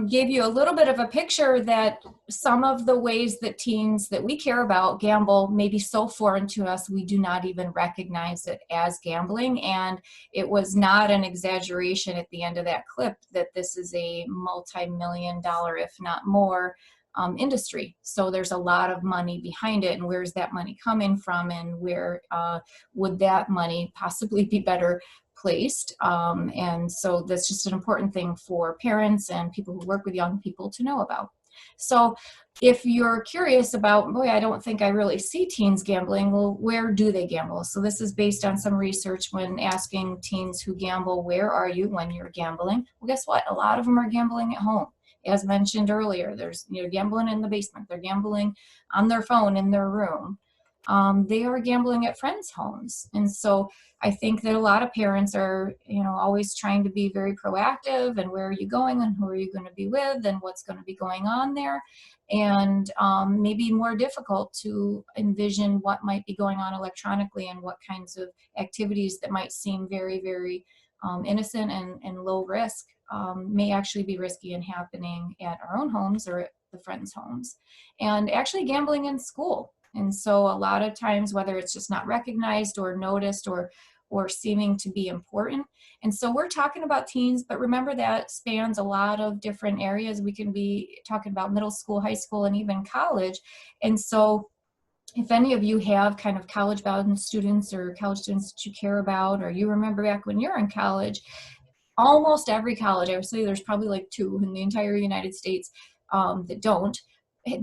gave you a little bit of a picture that some of the ways that teens that we care about gamble may be so foreign to us we do not even recognize it as gambling. And it was not an exaggeration at the end of that clip that this is a multi-million-dollar, if not more, industry. So there's a lot of money behind it, and where's that money coming from, and where would that money possibly be better placed? And so that's just an important thing for parents and people who work with young people to know about. So if you're curious about, boy, I don't think I really see teens gambling, well, where do they gamble? So this is based on some research when asking teens who gamble, where are you when you're gambling? Well, guess what? A lot of them are gambling at home. As mentioned earlier, there's gambling in the basement. They're gambling on their phone in their room. They are gambling at friends' homes. And so I think that a lot of parents are, always trying to be very proactive, and where are you going and who are you going to be with and what's going to be going on there. And maybe more difficult to envision what might be going on electronically and what kinds of activities that might seem very, very innocent and low risk may actually be risky and happening at our own homes or at the friends' homes. And actually gambling in school. And so a lot of times, whether it's just not recognized or noticed or seeming to be important. And so we're talking about teens, but remember that spans a lot of different areas. We can be talking about middle school, high school, and even college. And so if any of you have kind of college-bound students or college students that you care about, or you remember back when you're in college, almost every college, I would say there's probably like 2 in the entire United States that don't,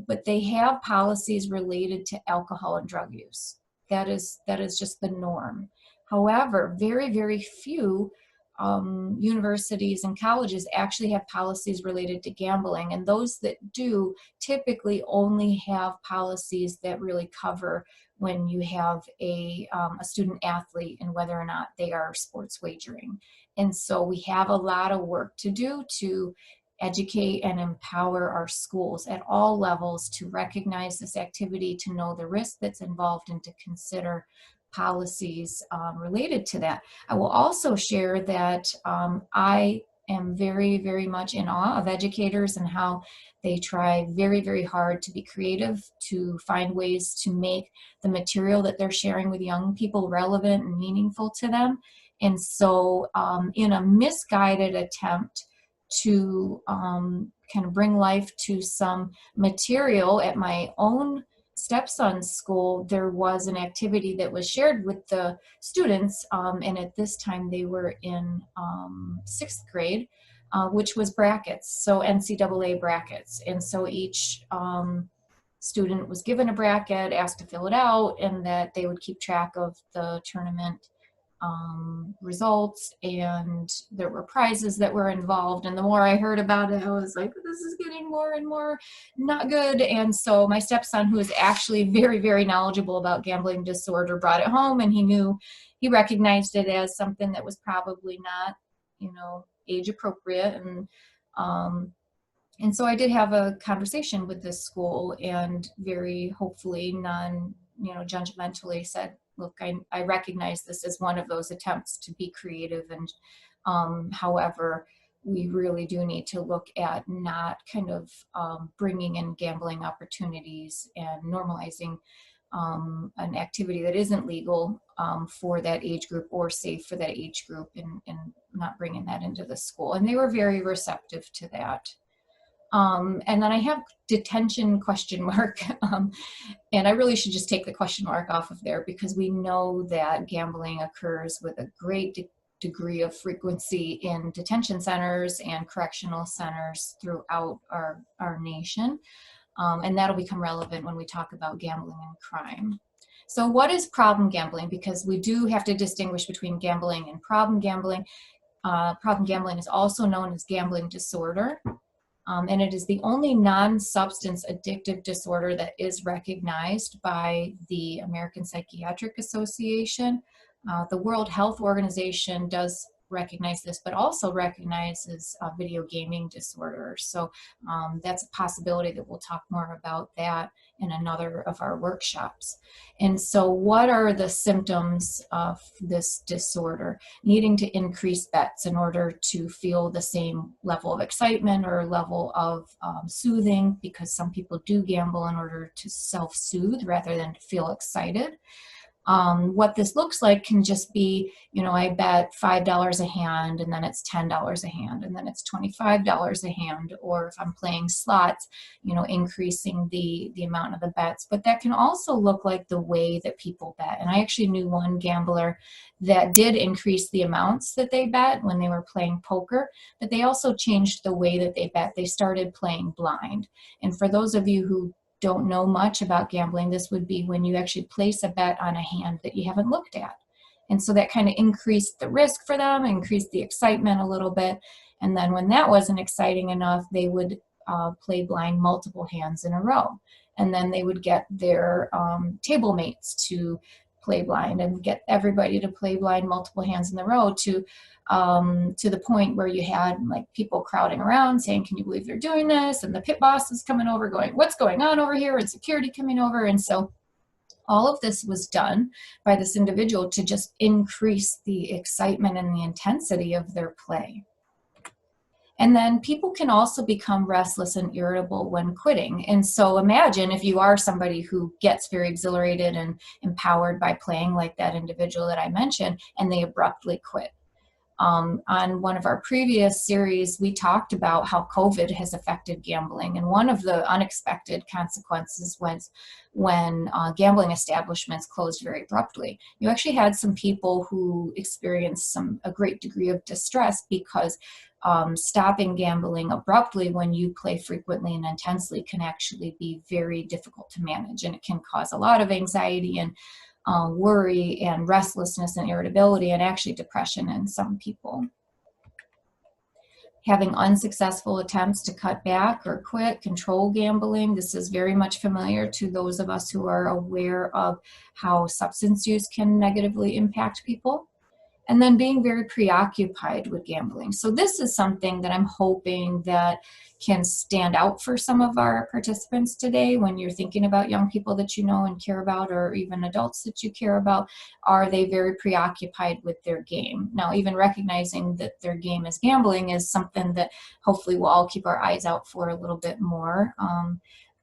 but they have policies related to alcohol and drug use. That is just the norm. However, very, very few universities and colleges actually have policies related to gambling, and those that do typically only have policies that really cover when you have a student athlete and whether or not they are sports wagering. And so we have a lot of work to do to educate and empower our schools at all levels to recognize this activity, to know the risk that's involved, and to consider policies related to that. I will also share that I am very, very much in awe of educators and how they try very, very hard to be creative, to find ways to make the material that they're sharing with young people relevant and meaningful to them. And so in a misguided attempt to kind of bring life to some material at my own stepson's school, there was an activity that was shared with the students, and at this time they were in 6th grade, which was brackets, so NCAA brackets. And so each student was given a bracket, asked to fill it out, and that they would keep track of the tournament results, and there were prizes that were involved. And the more I heard about it, I was like, this is getting more and more not good. And so my stepson, who is actually very, very knowledgeable about gambling disorder, brought it home, and he recognized it as something that was probably not, age appropriate. And so I did have a conversation with this school, and very hopefully judgmentally said, look, I recognize this as one of those attempts to be creative, and however, we really do need to look at not kind of bringing in gambling opportunities and normalizing an activity that isn't legal for that age group or safe for that age group, and not bringing that into the school. And they were very receptive to that. And then I have detention ? And I really should just take the question mark off of there, because we know that gambling occurs with a great degree of frequency in detention centers and correctional centers throughout our nation. And that'll become relevant when we talk about gambling and crime. So what is problem gambling? Because we do have to distinguish between gambling and problem gambling. Problem gambling is also known as gambling disorder. And it is the only non-substance addictive disorder that is recognized by the American Psychiatric Association. The World Health Organization does recognize this, but also recognizes video gaming disorder. So that's a possibility that we'll talk more about that in another of our workshops. And so what are the symptoms of this disorder? Needing to increase bets in order to feel the same level of excitement or level of soothing, because some people do gamble in order to self-soothe rather than to feel excited. What this looks like can just be, you know, I bet $5 a hand and then it's $10 a hand and then it's $25 a hand, or if I'm playing slots, you know, increasing the amount of the bets. But that can also look like the way that people bet. And I actually knew one gambler that did increase the amounts that they bet when they were playing poker, but they also changed the way that they bet. They started playing blind. And for those of you who don't know much about gambling, this would be when you actually place a bet on a hand that you haven't looked at. And so that kind of increased the risk for them, increased the excitement a little bit. And then when that wasn't exciting enough, they would play blind multiple hands in a row. And then they would get their table mates to play blind and get everybody to play blind multiple hands in a row to the point where you had like people crowding around saying, can you believe they're doing this? And the pit boss is coming over going, what's going on over here? And security coming over. And so all of this was done by this individual to just increase the excitement and the intensity of their play. And then people can also become restless and irritable when quitting. And so imagine if you are somebody who gets very exhilarated and empowered by playing like that individual that I mentioned, and they abruptly quit. On one of our previous series, we talked about how COVID has affected gambling. And one of the unexpected consequences was when gambling establishments closed very abruptly. You actually had some people who experienced a great degree of distress because stopping gambling abruptly when you play frequently and intensely can actually be very difficult to manage. And it can cause a lot of anxiety and worry and restlessness and irritability, and actually depression in some people. Having unsuccessful attempts to cut back or quit, control gambling. This is very much familiar to those of us who are aware of how substance use can negatively impact people. And then being very preoccupied with gambling. So this is something that I'm hoping that can stand out for some of our participants today when you're thinking about young people that you know and care about, or even adults that you care about. Are they very preoccupied with their game? Now, even recognizing that their game is gambling is something that hopefully we'll all keep our eyes out for a little bit more.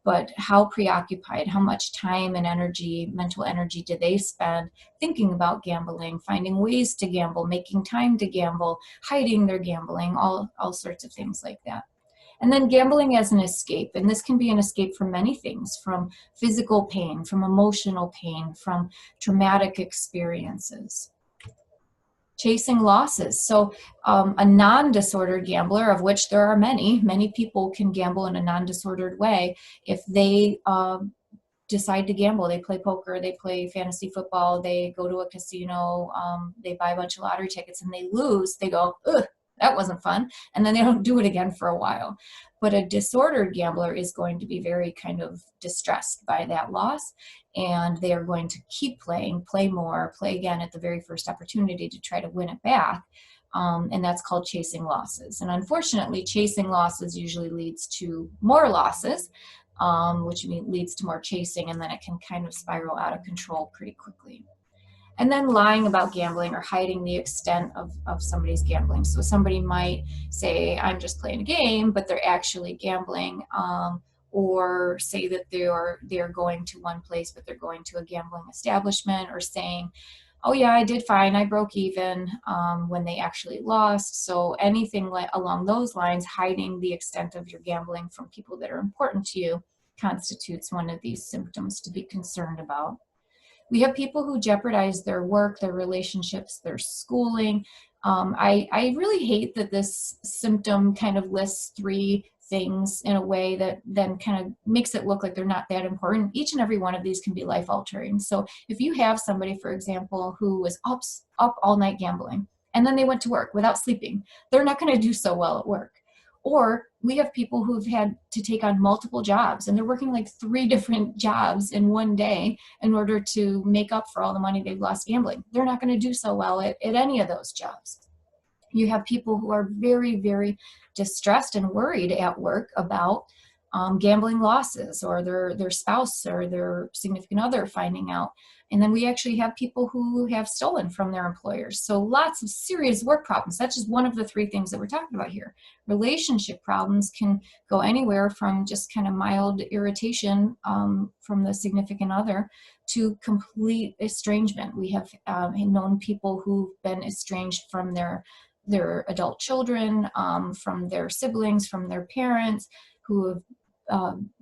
But how preoccupied, how much time and energy, mental energy, do they spend thinking about gambling, finding ways to gamble, making time to gamble, hiding their gambling, all sorts of things like that. And then gambling as an escape. And this can be an escape from many things, from physical pain, from emotional pain, from traumatic experiences. Chasing losses. So a non-disordered gambler, of which there are many people can gamble in a non-disordered way. If they decide to gamble, they play poker, they play fantasy football, they go to a casino, they buy a bunch of lottery tickets and they lose, they go, ugh, that wasn't fun. And then they don't do it again for a while. But a disordered gambler is going to be very kind of distressed by that loss. And they are going to keep playing, play more, play again at the very first opportunity to try to win it back. And that's called chasing losses. And unfortunately, chasing losses usually leads to more losses, which leads to more chasing, and then it can kind of spiral out of control pretty quickly. And then lying about gambling or hiding the extent of somebody's gambling. So somebody might say, I'm just playing a game, but they're actually gambling, or say that they're going to one place, but they're going to a gambling establishment, or saying, oh yeah, I did fine, I broke even, when they actually lost. So anything like along those lines, hiding the extent of your gambling from people that are important to you constitutes one of these symptoms to be concerned about. We have people who jeopardize their work, their relationships, their schooling. I really hate that this symptom kind of lists 3 things in a way that then kind of makes it look like they're not that important. Each and every one of these can be life altering. So if you have somebody, for example, who was up all night gambling, and then they went to work without sleeping, they're not going to do so well at work. Or we have people who've had to take on multiple jobs, and they're working like 3 different jobs in one day in order to make up for all the money they've lost gambling. They're not going to do so well at any of those jobs. You have people who are very, very distressed and worried at work about gambling losses, or their spouse or their significant other finding out. And then we actually have people who have stolen from their employers. So lots of serious work problems. That's just one of the three things that we're talking about here. Relationship problems can go anywhere from just kind of mild irritation from the significant other to complete estrangement. We have known people who've been estranged from their adult children, from their siblings, from their parents, who have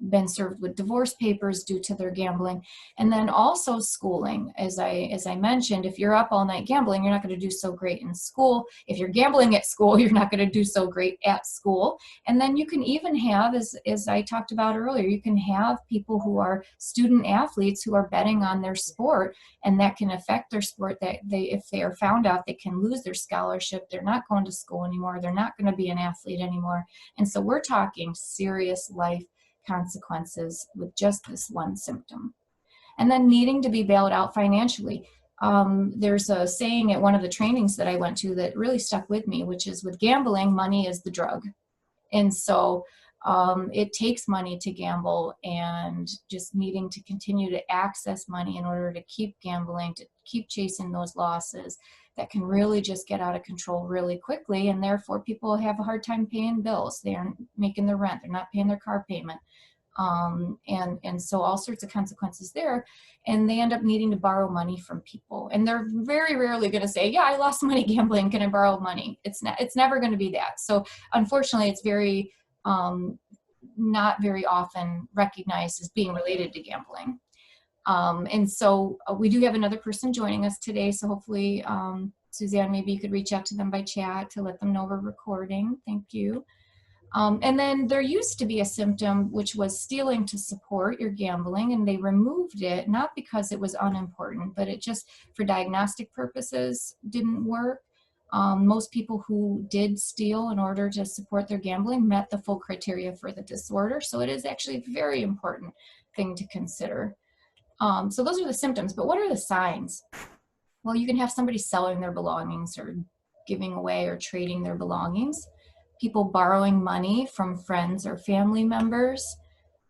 been served with divorce papers due to their gambling. And then also schooling. As I mentioned, if you're up all night gambling, you're not going to do so great in school. If you're gambling at school, you're not going to do so great at school. And then you can even have, as I talked about earlier, you can have people who are student athletes who are betting on their sport, and that can affect their sport. That if they are found out, they can lose their scholarship. They're not going to school anymore. They're not going to be an athlete anymore. And so we're talking serious life consequences with just this one symptom. And then needing to be bailed out financially. There's a saying at one of the trainings that I went to that really stuck with me, which is, with gambling, money is the drug. And so it takes money to gamble, and just needing to continue to access money in order to keep gambling, to keep chasing those losses, that can really just get out of control really quickly. And therefore people have a hard time paying bills. They aren't making their rent. They're not paying their car payment. And so all sorts of consequences there. And they end up needing to borrow money from people. And they're very rarely going to say, yeah, I lost money gambling, can I borrow money? It's never going to be that. So unfortunately, it's very, not very often recognized as being related to gambling. And so we do have another person joining us today. So hopefully, Suzanne, maybe you could reach out to them by chat to let them know we're recording. Thank you. And then there used to be a symptom, which was stealing to support your gambling, and they removed it, not because it was unimportant, but it just, for diagnostic purposes, didn't work. Most people who did steal in order to support their gambling met the full criteria for the disorder. So it is actually a very important thing to consider. So those are the symptoms, but what are the signs? Well, you can have somebody selling their belongings or giving away or trading their belongings, people borrowing money from friends or family members,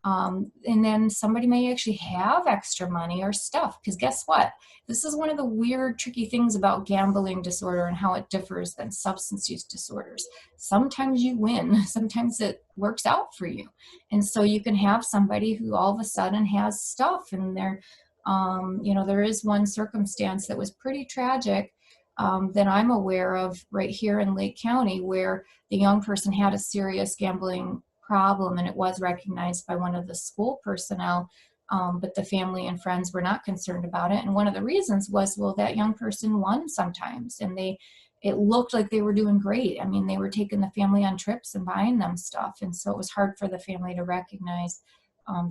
and then somebody may actually have extra money or stuff, because guess what? This is one of the weird, tricky things about gambling disorder and how it differs than substance use disorders. Sometimes you win, sometimes it works out for you. And so you can have somebody who all of a sudden has stuff, and they're, there is one circumstance that was pretty tragic that I'm aware of right here in Lake County, where the young person had a serious gambling problem, and it was recognized by one of the school personnel, but the family and friends were not concerned about it. And one of the reasons was, well, that young person won sometimes, and it looked like they were doing great. I mean, they were taking the family on trips and buying them stuff, and so it was hard for the family to recognize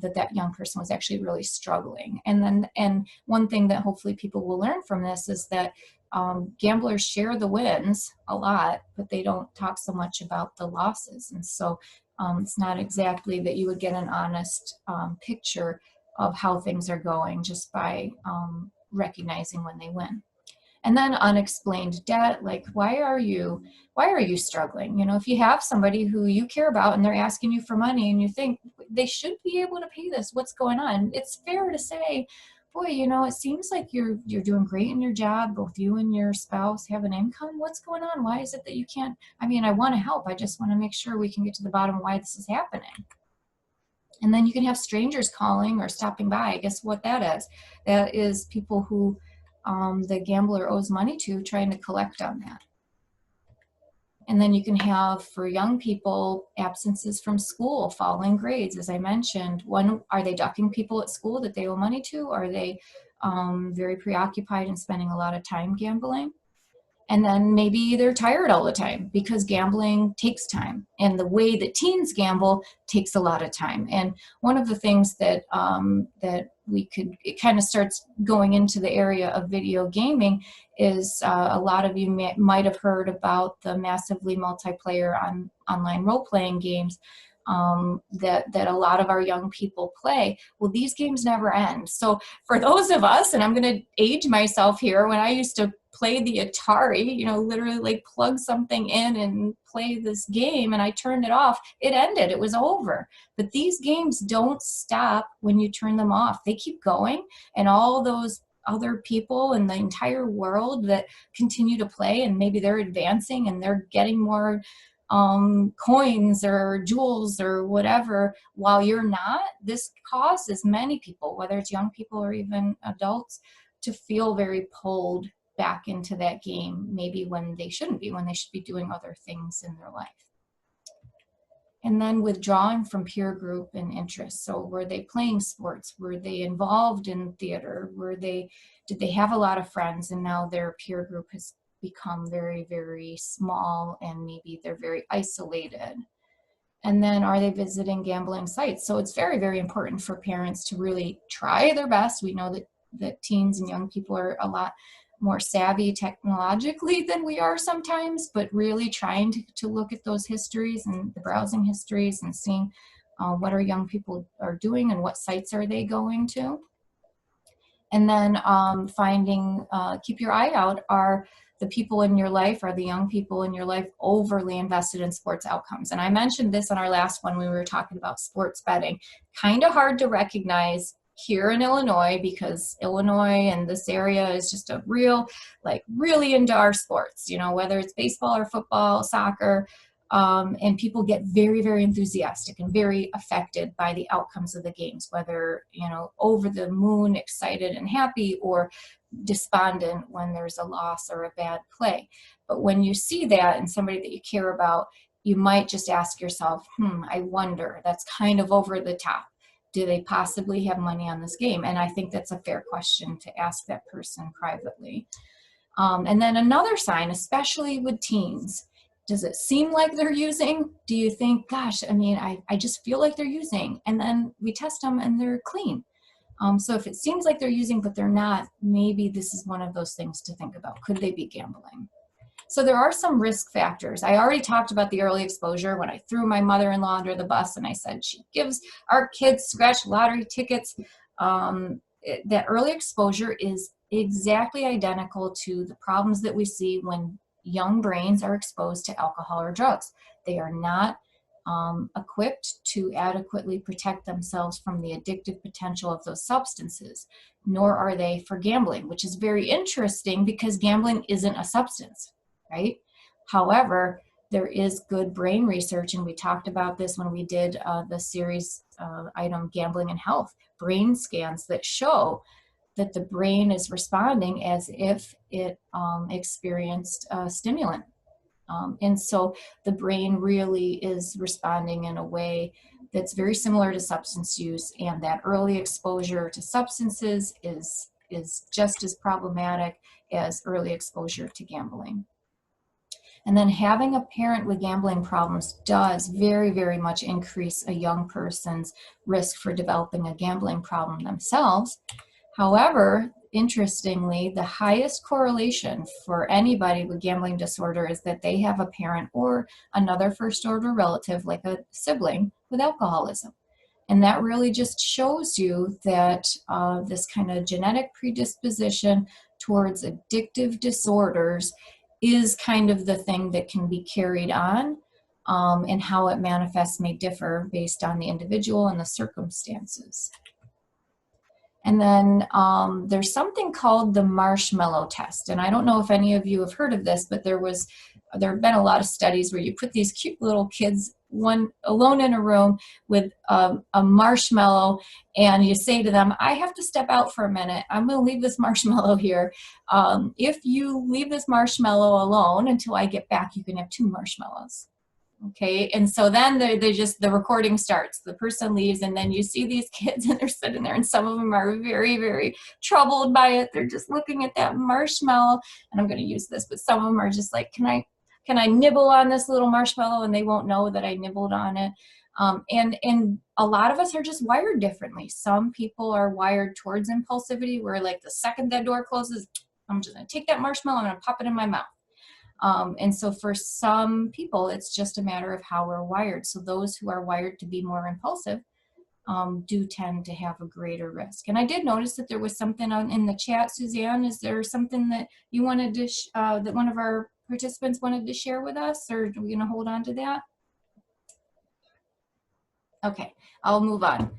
that young person was actually really struggling. And one thing that hopefully people will learn from this is that gamblers share the wins a lot, but they don't talk so much about the losses. And so it's not exactly that you would get an honest picture of how things are going just by recognizing when they win. And then unexplained debt, like why are you struggling? If you have somebody who you care about and they're asking you for money and you think they should be able to pay this, what's going on? It's fair to say, boy, it seems like you're doing great in your job, both you and your spouse have an income. What's going on? Why is it that you can't? I mean, I want to help. I just want to make sure we can get to the bottom of why this is happening. And then you can have strangers calling or stopping by. Guess what that is? That is people who the gambler owes money to, trying to collect on that. And then you can have, for young people, absences from school, falling grades, as I mentioned. Are they ducking people at school that they owe money to? Are they very preoccupied and spending a lot of time gambling? And then maybe they're tired all the time, because gambling takes time. And the way that teens gamble takes a lot of time. And one of the things that it kind of starts going into the area of video gaming is a lot of you might have heard about the massively multiplayer online role-playing games that a lot of our young people play. Well, these games never end. So for those of us, and I'm going to age myself here, when I used to play the Atari, you know, literally like plug something in and play this game, and I turned it off, it ended, it was over. But these games don't stop when you turn them off. They keep going, and all those other people in the entire world that continue to play, and maybe they're advancing and they're getting more coins or jewels or whatever, while you're not, this causes many people, whether it's young people or even adults, to feel very pulled back into that game, maybe when they shouldn't be, when they should be doing other things in their life. And then withdrawing from peer group and interests. So were they playing sports? Were they involved in theater? Did they have a lot of friends, and now their peer group has become very, very small, and maybe they're very isolated? And then are they visiting gambling sites? So it's very, very important for parents to really try their best. We know that teens and young people are a lot more savvy technologically than we are sometimes, but really trying to look at those histories and the browsing histories and seeing what our young people are doing and what sites are they going to. And then finding, keep your eye out, are the people in your life, are the young people in your life overly invested in sports outcomes? And I mentioned this on our last one when we were talking about sports betting. Kind of hard to recognize here in Illinois, because Illinois and this area is just a real, like really into our sports, you know, whether it's baseball or football, soccer, and people get very, very enthusiastic and very affected by the outcomes of the games, whether, you know, over the moon, excited and happy, or despondent when there's a loss or a bad play. But when you see that in somebody that you care about, you might just ask yourself, I wonder, that's kind of over the top. Do they possibly have money on this game? And I think that's a fair question to ask that person privately. And then another sign, especially with teens, does it seem like they're using? Do you think, gosh, I mean, I just feel like they're using, and then we test them and they're clean. So if it seems like they're using but they're not, maybe this is one of those things to think about. Could they be gambling? So there are some risk factors. I already talked about the early exposure when I threw my mother-in-law under the bus and I said she gives our kids scratch lottery tickets. That early exposure is exactly identical to the problems that we see when young brains are exposed to alcohol or drugs. They are not equipped to adequately protect themselves from the addictive potential of those substances, nor are they for gambling, which is very interesting because gambling isn't a substance, right? However, there is good brain research, and we talked about this when we did the series item Gambling and Health, brain scans that show that the brain is responding as if it experienced a stimulant. And so the brain really is responding in a way that's very similar to substance use, and that early exposure to substances is just as problematic as early exposure to gambling. And then having a parent with gambling problems does very, very much increase a young person's risk for developing a gambling problem themselves. However, interestingly, the highest correlation for anybody with gambling disorder is that they have a parent or another first order relative, like a sibling, with alcoholism. And that really just shows you that this kind of genetic predisposition towards addictive disorders is kind of the thing that can be carried on, and how it manifests may differ based on the individual and the circumstances. And then there's something called the marshmallow test. And I don't know if any of you have heard of this, but there have been a lot of studies where you put these cute little kids, one alone in a room with a marshmallow, and you say to them, I have to step out for a minute. I'm going to leave this marshmallow here. If you leave this marshmallow alone until I get back, you can have 2 marshmallows. Okay, and so then the recording starts. The person leaves, and then you see these kids, and they're sitting there, and some of them are very, very troubled by it. They're just looking at that marshmallow, and I'm going to use this, but some of them are just like, can I nibble on this little marshmallow? And they won't know that I nibbled on it. And a lot of us are just wired differently. Some people are wired towards impulsivity, where like the second that door closes, I'm just going to take that marshmallow, I'm going to pop it in my mouth. And so for some people, it's just a matter of how we're wired. So those who are wired to be more impulsive, do tend to have a greater risk. And I did notice that there was something in the chat. Suzanne, is there something that you wanted to, that one of our participants wanted to share with us, or are we going to hold on to that? Okay, I'll move on.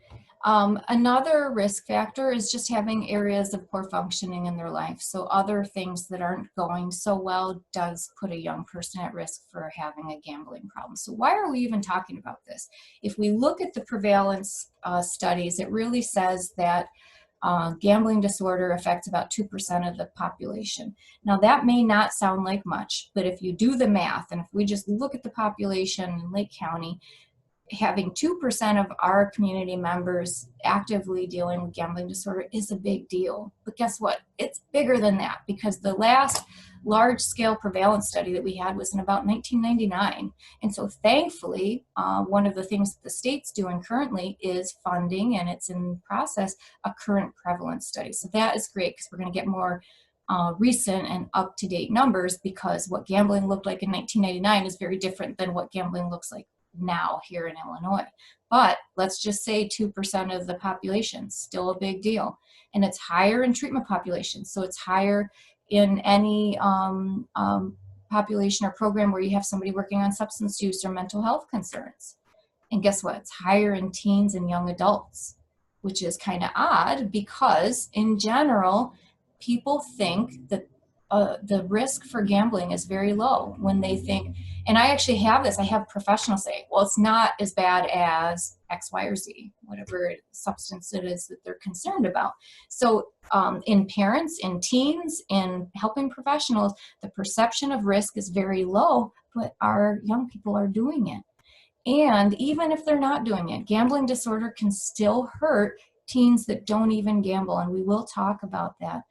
Another risk factor is just having areas of poor functioning in their life. So other things that aren't going so well does put a young person at risk for having a gambling problem. So why are we even talking about this? If we look at the prevalence studies, it really says that gambling disorder affects about 2% of the population. Now that may not sound like much, but if you do the math, and if we just look at the population in Lake County, having 2% of our community members actively dealing with gambling disorder is a big deal. But guess what? It's bigger than that, because the last large-scale prevalence study that we had was in about 1999. And so thankfully, one of the things that the state's doing currently is funding, and it's in process, a current prevalence study. So that is great, because we're going to get more recent and up-to-date numbers, because what gambling looked like in 1999 is very different than what gambling looks like now here in Illinois. But let's just say 2% of the population, still a big deal. And it's higher in treatment populations. So it's higher in any population or program where you have somebody working on substance use or mental health concerns. And guess what? It's higher in teens and young adults, which is kind of odd, because in general, people think that the risk for gambling is very low when they think, and I actually have this, I have professionals say, well, it's not as bad as X, Y, or Z, whatever substance it is that they're concerned about. So in parents, in teens, in helping professionals, the perception of risk is very low, but our young people are doing it. And even if they're not doing it, gambling disorder can still hurt teens that don't even gamble, and we will talk about that.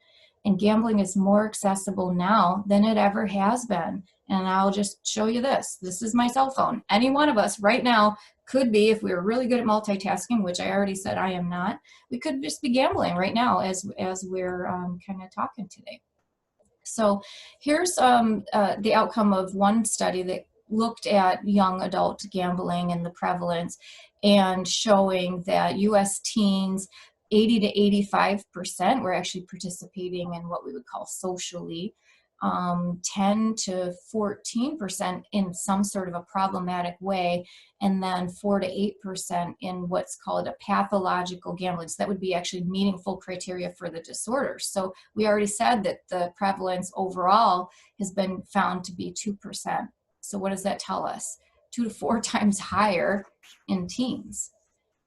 And gambling is more accessible now than it ever has been. And I'll just show you this. This is my cell phone. Any one of us right now could be, if we were really good at multitasking, which I already said I am not, we could just be gambling right now as we're kind of talking today. So here's the outcome of one study that looked at young adult gambling and the prevalence, and showing that U.S. teens, 80 to 85% were actually participating in what we would call socially, 10 to 14% in some sort of a problematic way, and then 4 to 8% in what's called a pathological gambling. So that would be actually meaningful criteria for the disorder. So we already said that the prevalence overall has been found to be 2%. So what does that tell us? 2 to 4 times higher in teens.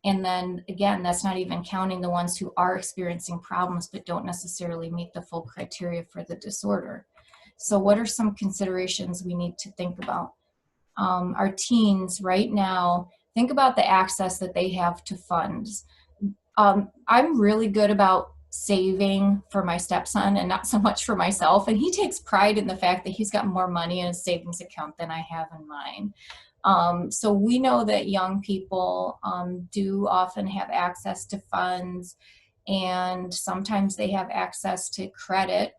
And then again, that's not even counting the ones who are experiencing problems but don't necessarily meet the full criteria for the disorder. So what are some considerations we need to think about? Our teens right now, think about the access that they have to funds. I'm really good about saving for my stepson and not so much for myself. And he takes pride in the fact that he's got more money in his savings account than I have in mine. So we know that young people do often have access to funds, and sometimes they have access to credit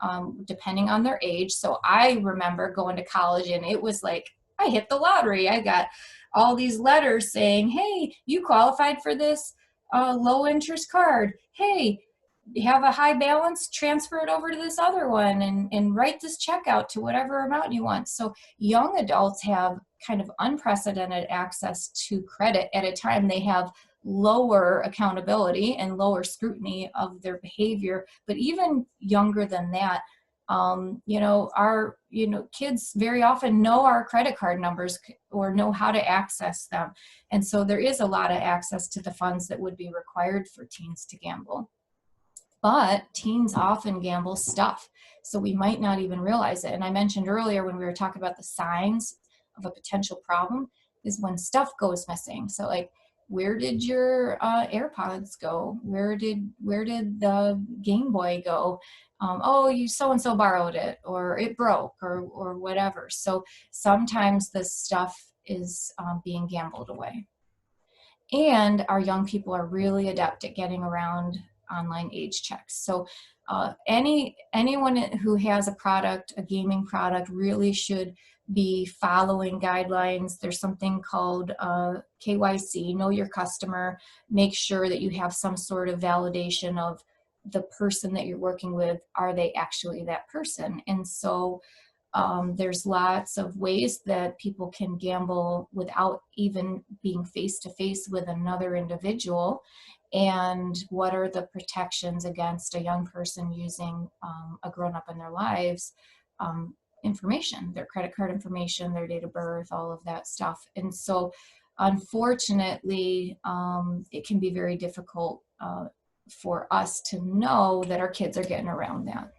depending on their age. So I remember going to college and it was like, I hit the lottery. I got all these letters saying, hey, you qualified for this low interest card. Hey, you have a high balance, transfer it over to this other one and write this check out to whatever amount you want. So young adults have kind of unprecedented access to credit at a time they have lower accountability and lower scrutiny of their behavior. But even younger than that, our kids very often know our credit card numbers or know how to access them. And so there is a lot of access to the funds that would be required for teens to gamble. But teens often gamble stuff, so we might not even realize it. And I mentioned earlier when we were talking about the signs of a potential problem is when stuff goes missing. So like, where did your AirPods go? Where did the Game Boy go? Oh, you so-and-so borrowed it, or it broke, or whatever. So sometimes this stuff is being gambled away. And our young people are really adept at getting around online age checks. So anyone who has a product, a gaming product, really should be following guidelines. There's something called KYC, know your customer. Make sure that you have some sort of validation of the person that you're working with. Are they actually that person? And so there's lots of ways that people can gamble without even being face to face with another individual. And what are the protections against a young person using a grown-up in their lives information, their credit card information, their date of birth, all of that stuff. And so unfortunately, it can be very difficult for us to know that our kids are getting around that.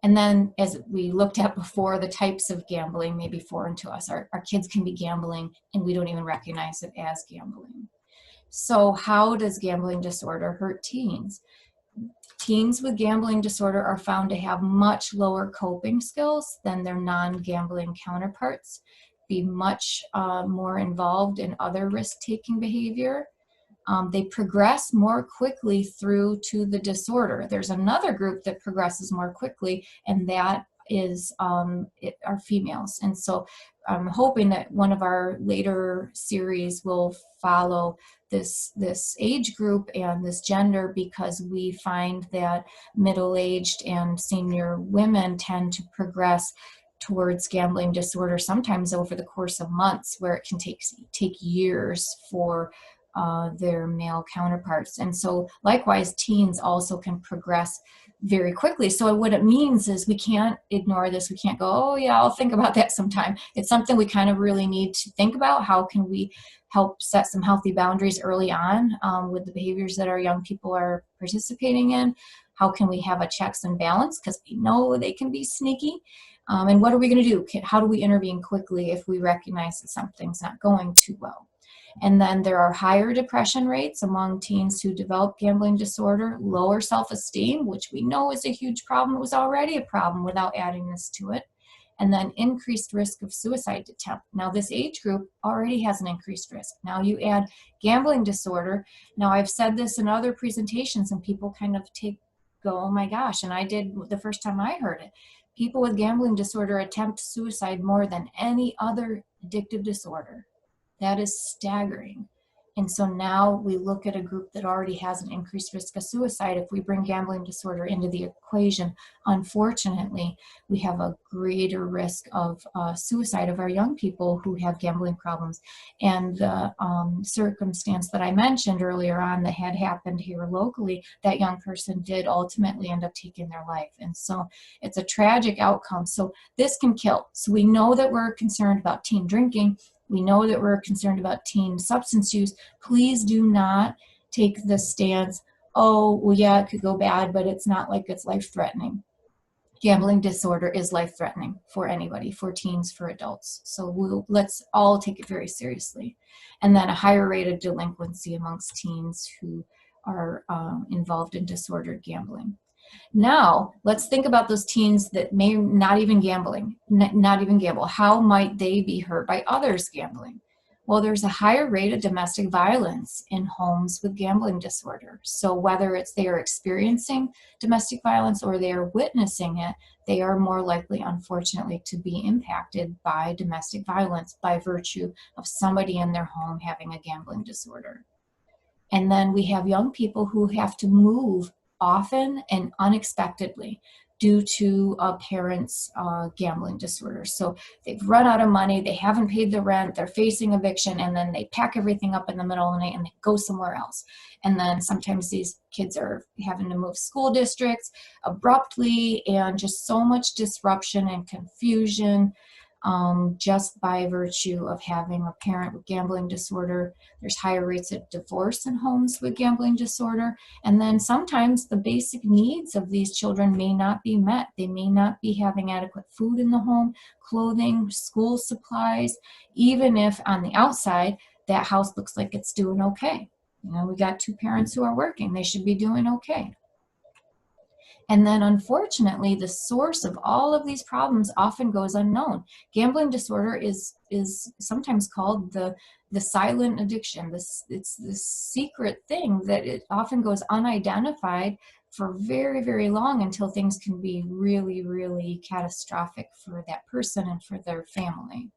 And then, as we looked at before, the types of gambling may be foreign to us. Our kids can be gambling and we don't even recognize it as gambling. So how does gambling disorder hurt teens? Teens with gambling disorder are found to have much lower coping skills than their non-gambling counterparts, be much more involved in other risk-taking behavior. They progress more quickly through to the disorder. There's another group that progresses more quickly, and that is are females. And so I'm hoping that one of our later series will follow this age group and this gender, because we find that middle-aged and senior women tend to progress towards gambling disorder sometimes over the course of months, where it can take years for their male counterparts. And so likewise, teens also can progress very quickly. So what it means is we can't ignore this. We can't go, oh yeah, I'll think about that sometime. It's something we kind of really need to think about. How can we help set some healthy boundaries early on with the behaviors that our young people are participating in? How can we have a checks and balance, because we know they can be sneaky? And what are we going to do? How do we intervene quickly if we recognize that something's not going too well? And then there are higher depression rates among teens who develop gambling disorder, lower self-esteem, which we know is a huge problem. It was already a problem without adding this to it. And then increased risk of suicide attempt. Now this age group already has an increased risk. Now you add gambling disorder. Now I've said this in other presentations and people kind of go, oh my gosh, and I did the first time I heard it. People with gambling disorder attempt suicide more than any other addictive disorder. That is staggering. And so now we look at a group that already has an increased risk of suicide. If we bring gambling disorder into the equation, unfortunately, we have a greater risk of suicide of our young people who have gambling problems. And the circumstance that I mentioned earlier on that had happened here locally, that young person did ultimately end up taking their life. And so it's a tragic outcome. So this can kill. So we know that we're concerned about teen drinking. We know that we're concerned about teen substance use. Please do not take the stance, oh, well, yeah, it could go bad, but it's not like it's life-threatening. Gambling disorder is life-threatening for anybody, for teens, for adults. So let's all take it very seriously. And then a higher rate of delinquency amongst teens who are involved in disordered gambling. Now, let's think about those teens that may not even not even gamble. How might they be hurt by others gambling? Well, there's a higher rate of domestic violence in homes with gambling disorder. So whether it's they are experiencing domestic violence or they are witnessing it, they are more likely, unfortunately, to be impacted by domestic violence by virtue of somebody in their home having a gambling disorder. And then we have young people who have to move often and unexpectedly due to a parent's gambling disorder. So they've run out of money, they haven't paid the rent, they're facing eviction, and then they pack everything up in the middle of the night and they go somewhere else. And then sometimes these kids are having to move school districts abruptly, and just so much disruption and confusion just by virtue of having a parent with gambling disorder. There's higher rates of divorce in homes with gambling disorder. And then sometimes the basic needs of these children may not be met. They may not be having adequate food in the home, clothing, school supplies, even if on the outside that house looks like it's doing okay. You know, we got two parents who are working. They should be doing okay. And then unfortunately, the source of all of these problems often goes unknown. Gambling disorder is sometimes called the silent addiction. It's this secret thing that it often goes unidentified for very, very long until things can be really, really catastrophic for that person and for their family.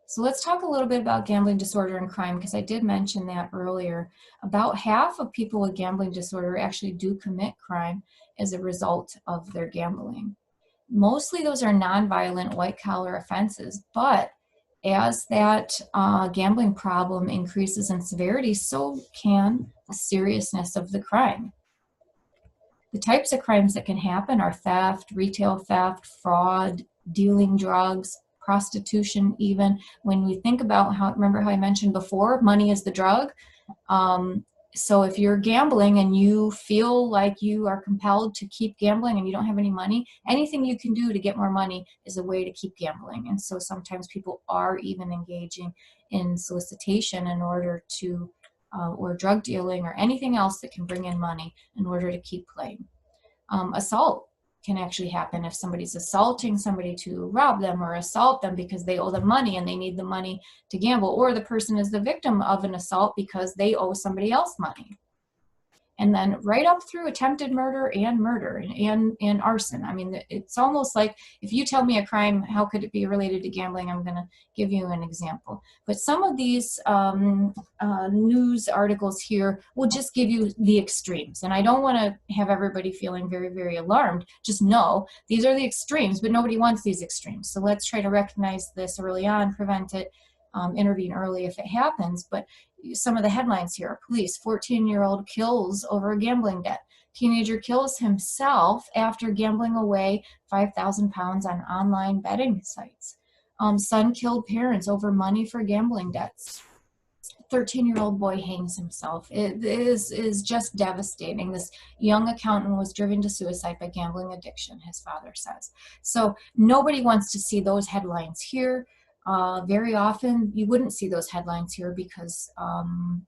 So let's talk a little bit about gambling disorder and crime, because I did mention that earlier. About half of people with gambling disorder actually do commit crime as a result of their gambling. Mostly those are nonviolent white-collar offenses, but as that gambling problem increases in severity, so can the seriousness of the crime. The types of crimes that can happen are theft, retail theft, fraud, dealing drugs, prostitution even. When we think about how, remember how I mentioned before, money is the drug? So if you're gambling and you feel like you are compelled to keep gambling and you don't have any money, anything you can do to get more money is a way to keep gambling. And so sometimes people are even engaging in solicitation in order to, or drug dealing or anything else that can bring in money in order to keep playing. Assault can actually happen if somebody's assaulting somebody to rob them or assault them because they owe them money and they need the money to gamble, or the person is the victim of an assault because they owe somebody else money. And then right up through attempted murder and arson. I mean, it's almost like if you tell me a crime, how could it be related to gambling? I'm going to give you an example. But some of these news articles here will just give you the extremes. And I don't want to have everybody feeling very, very alarmed. Just know these are the extremes, but nobody wants these extremes. So let's try to recognize this early on, prevent it, intervene early if it happens. But some of the headlines here: police, 14-year-old kills over a gambling debt. Teenager kills himself after gambling away 5,000 pounds on online betting sites. Son killed parents over money for gambling debts. 13-year-old boy hangs himself. It is just devastating. This young accountant was driven to suicide by gambling addiction, his father says. So nobody wants to see those headlines here. Very often you wouldn't see those headlines here because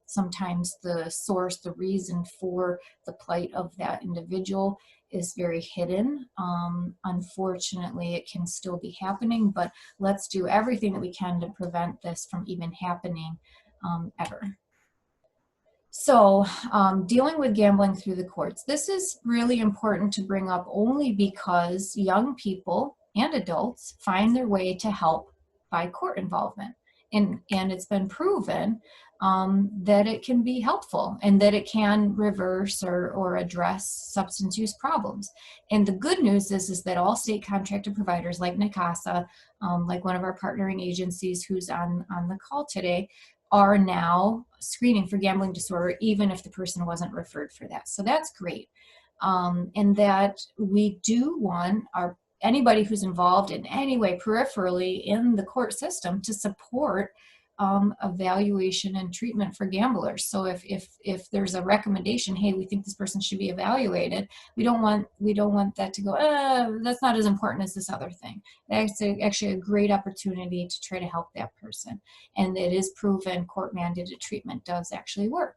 sometimes the source, the reason for the plight of that individual is very hidden. Unfortunately, it can still be happening, but let's do everything that we can to prevent this from even happening ever. So dealing with gambling through the courts. This is really important to bring up only because young people and adults find their way to help by court involvement. And it's been proven that it can be helpful and that it can reverse or address substance use problems. And the good news is that all state contracted providers like NACASA, like one of our partnering agencies who's on the call today, are now screening for gambling disorder, even if the person wasn't referred for that. So that's great. And that we do want anybody who's involved in any way peripherally in the court system to support evaluation and treatment for gamblers. So if there's a recommendation, hey, we think this person should be evaluated, we don't want that to go, that's not as important as this other thing. That's actually a great opportunity to try to help that person. And it is proven court mandated treatment does actually work.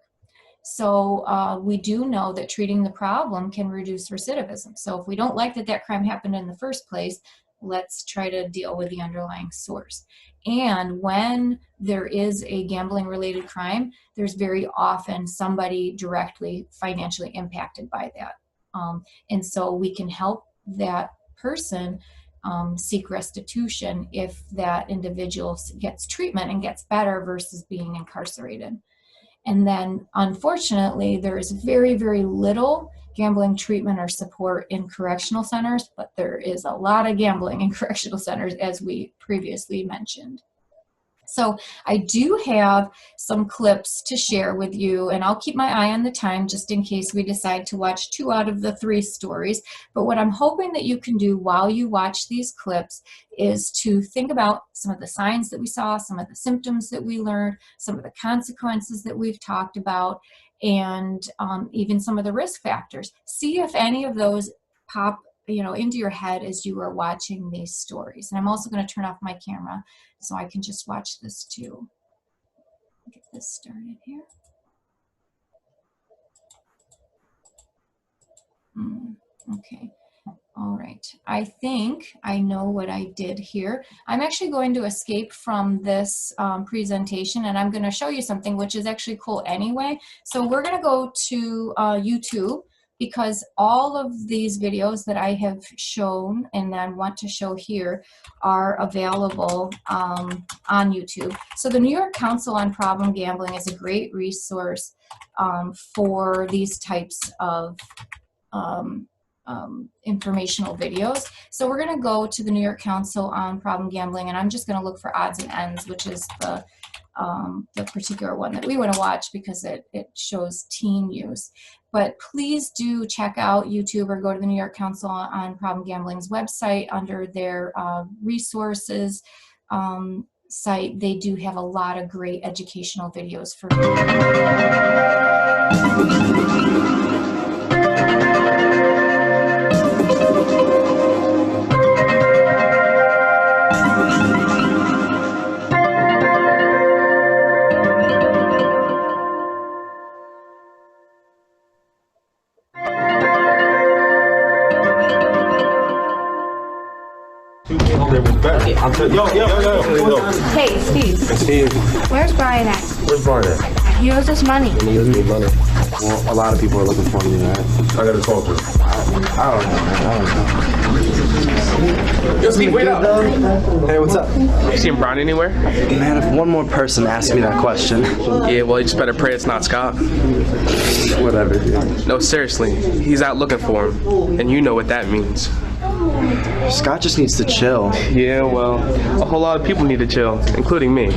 So we do know that treating the problem can reduce recidivism. So if we don't like that crime happened in the first place, let's try to deal with the underlying source. And when there is a gambling related crime, there's very often somebody directly financially impacted by that. And so we can help that person seek restitution if that individual gets treatment and gets better versus being incarcerated. And then, unfortunately, there is very, very little gambling treatment or support in correctional centers, but there is a lot of gambling in correctional centers, as we previously mentioned. So I do have some clips to share with you, and I'll keep my eye on the time just in case we decide to watch 2 out of the 3 stories. But what I'm hoping that you can do while you watch these clips is to think about some of the signs that we saw, some of the symptoms that we learned, some of the consequences that we've talked about, and even some of the risk factors. See if any of those pop into your head as you are watching these stories. And I'm also going to turn off my camera so I can just watch this too. Get this started here. Okay. All right. I think I know what I did here. I'm actually going to escape from this presentation, and I'm going to show you something which is actually cool anyway. So we're going to go to YouTube. because all of these videos that I have shown and then want to show here are available on YouTube. So the New York Council on Problem Gambling is a great resource for these types of informational videos. So we're going to go to the New York Council on Problem Gambling, and I'm just going to look for odds and ends, which is the particular one that we want to watch because it shows teen use. But please do check out YouTube or go to the New York Council on Problem Gambling's website under their resources site. They do have a lot of great educational videos for Hey, Steve. Steve, Where's Brian at? where's Brian at? He owes us money. And he owes me money. Well, a lot of people are looking for me, man. I gotta talk to him. I don't know, man. I don't know. Yo, Steve, wait up. Hey, what's up? You seen Brian anywhere? Man, if one more person asks me that question. Yeah, well, you just better pray it's not Scott. Whatever, dude. No, seriously, he's out looking for him, and you know what that means. Scott just needs to chill. Yeah, well, a whole lot of people need to chill, including me.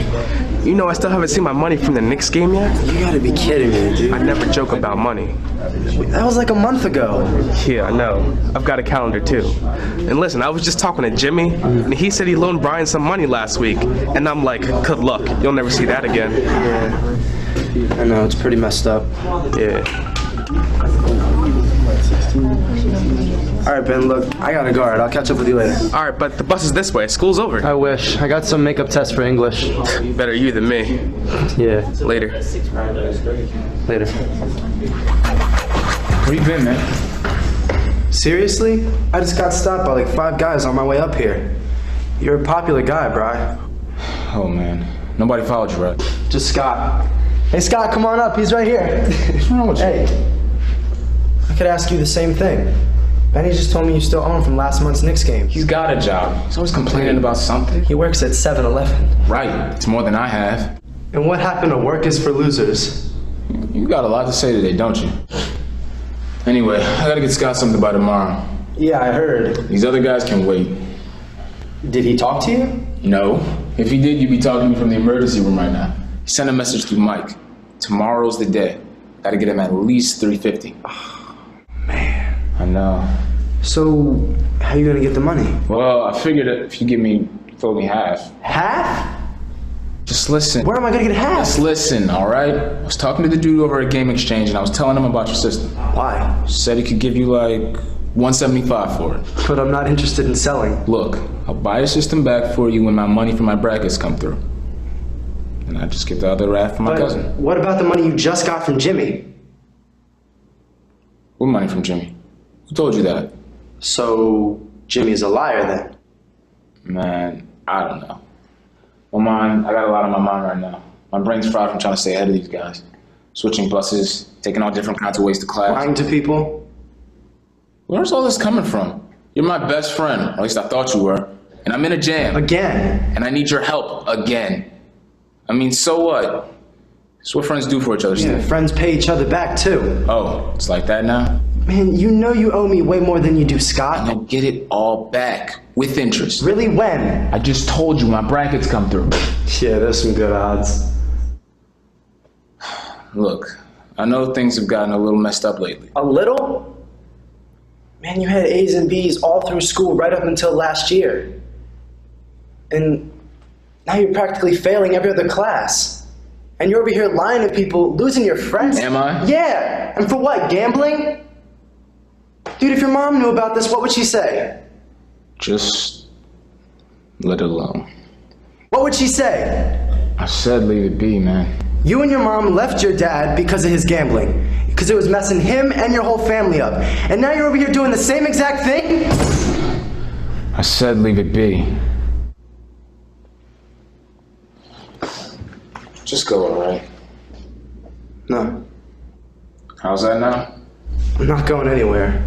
You know I still haven't seen my money from the Knicks game yet? You gotta be kidding me, dude. I never joke about money. That was like a month ago. Yeah, I know. I've got a calendar too. And listen, I was just talking to Jimmy, and he said he loaned Brian some money last week. And I'm like, good luck. You'll never see that again. Yeah. I know, it's pretty messed up. Yeah. Alright, Ben, look, I gotta go, alright? I'll catch up with you later. All right, but the bus is this way. School's over. I wish. I got some makeup tests for English. Better you than me. Yeah. Later. Later. Where you been, man? Seriously? I just got stopped by like 5 guys on my way up here. You're a popular guy, Bri. Oh, man. Nobody followed you, right? Just Scott. Hey, Scott, come on up. He's right here. What's wrong with you? Hey. I could ask you the same thing. Benny just told me you still owe him from last month's Knicks game. He's got a job. He's always complaining about something. He works at 7-Eleven. Right. It's more than I have. And what happened to work is for losers? You got a lot to say today, don't you? Anyway, I gotta get Scott something by tomorrow. Yeah, I heard. These other guys can wait. Did he talk to you? No. If he did, you'd be talking to me from the emergency room right now. He sent a message through Mike. Tomorrow's the day. Gotta get him at least $350. Man. I know. So, how you gonna get the money? Well, I figured that if you throw me half. Half? Just listen. Where am I gonna get half? Just listen, all right? I was talking to the dude over at Game Exchange, and I was telling him about your system. Why? Said he could give you like $175 for it. But I'm not interested in selling. Look, I'll buy your system back for you when my money from my brackets come through. And I just get the other half from my cousin. What about the money you just got from Jimmy? What money from Jimmy? Who told you that? So, Jimmy's a liar then? Man, I don't know. I got a lot on my mind right now. My brain's fried from trying to stay ahead of these guys. Switching buses, taking all different kinds of ways to class. Lying to people? Where's all this coming from? You're my best friend, or at least I thought you were. And I'm in a jam. Again? And I need your help again. I mean, so what? It's what friends do for each other, Yeah, Steve. friends pay each other back too. Oh, it's like that now? Man, you know you owe me way more than you do, Scott. I'll get it all back, with interest. Really, when? I just told you my brackets come through. Yeah, there's some good odds. Look, I know things have gotten a little messed up lately. A little? Man, you had A's and B's all through school right up until last year. And now you're practically failing every other class. And you're over here lying to people, losing your friends. Am I? Yeah. And for what, gambling? Dude, if your mom knew about this, what would she say? Just let it alone. What would she say? I said leave it be, man. You and your mom left your dad because of his gambling. Because it was messing him and your whole family up. And now you're over here doing the same exact thing? I said leave it be. Just go, alright? No. How's that now? I'm not going anywhere.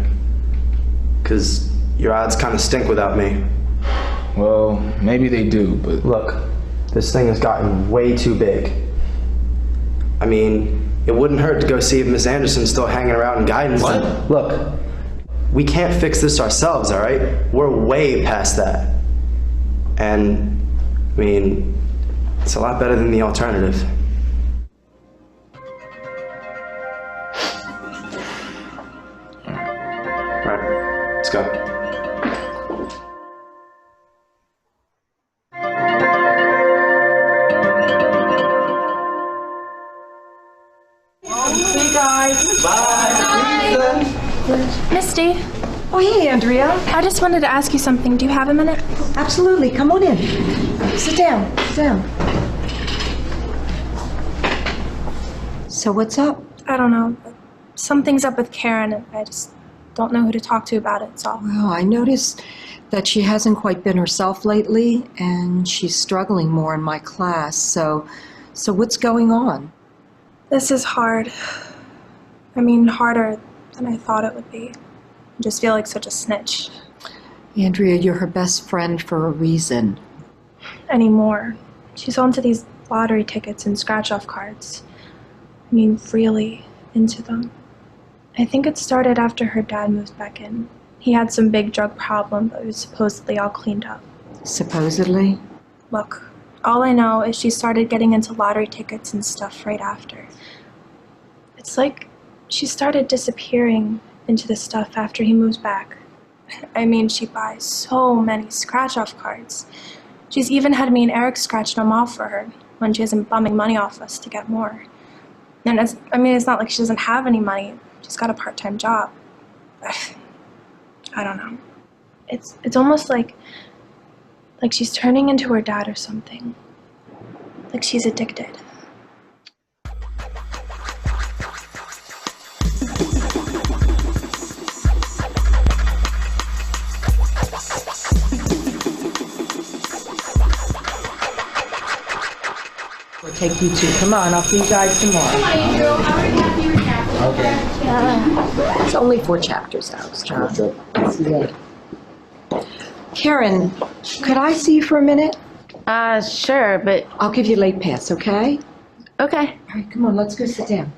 Because your odds kind of stink without me. Well, maybe they do, but... Look, this thing has gotten way too big. I mean, it wouldn't hurt to go see if Miss Anderson's still hanging around in guidance. What? Look, we can't fix this ourselves, all right? We're way past that. And, I mean, it's a lot better than the alternative. All right, let's go. Misty, Oh, hey, Andrea. I just wanted to ask you something. Do you have a minute? Absolutely. Come on in. Sit down. Sit down. So what's up? I don't know. Something's up with Karen, and I just don't know who to talk to about it, that's all. Well, I noticed that she hasn't quite been herself lately, and she's struggling more in my class. So what's going on? This is hard. I mean, harder than I thought it would be. I just feel like such a snitch. Andrea, you're her best friend for a reason. Anymore. She's onto these lottery tickets and scratch-off cards. I mean, really into them. I think it started after her dad moved back in. He had some big drug problem, but it was supposedly all cleaned up. Supposedly? Look, all I know is she started getting into lottery tickets and stuff right after. It's like she started disappearing into the stuff after he moves back. I mean, she buys so many scratch-off cards. She's even had me and Eric scratch them off for her when she isn't bumming money off us to get more. And it's not like she doesn't have any money. She's got a part-time job. I don't know. It's almost like she's turning into her dad or something. Like she's addicted. We'll take you two. Come on, I'll see you guys tomorrow. Come on, Andrew. I already have you in chapter. It's only 4 chapters out, John. Yeah. Karen, could I see you for a minute? Sure, but I'll give you late pass, okay? okay. All right, come on, let's go sit down.